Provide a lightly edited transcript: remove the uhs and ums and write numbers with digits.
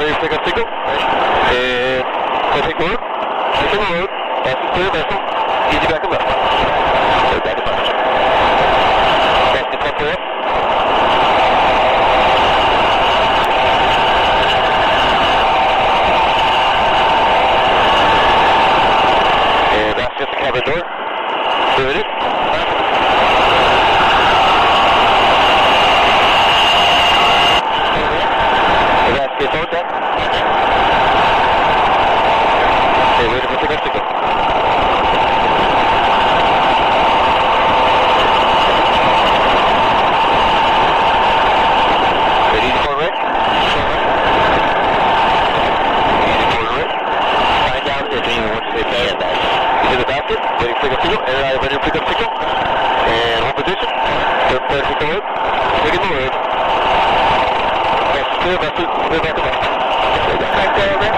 ready to pick up signal. And contact load. Signal load. Passing clear vessel. Easy back and left. Go back and left. Passing top way up. And that's just the cabin door. There it is. Get forward deck. Okay, wait a minute, pick up signal. Okay, easy forward right. Easy forward right. Find down if anyone wants to say bad at that. Into the basket, waiting to pick up signal. Air ready to pick up signal. And hold position. Third player, pick the load. Taking the load. Clear vessel, clear back to left. Back there, over.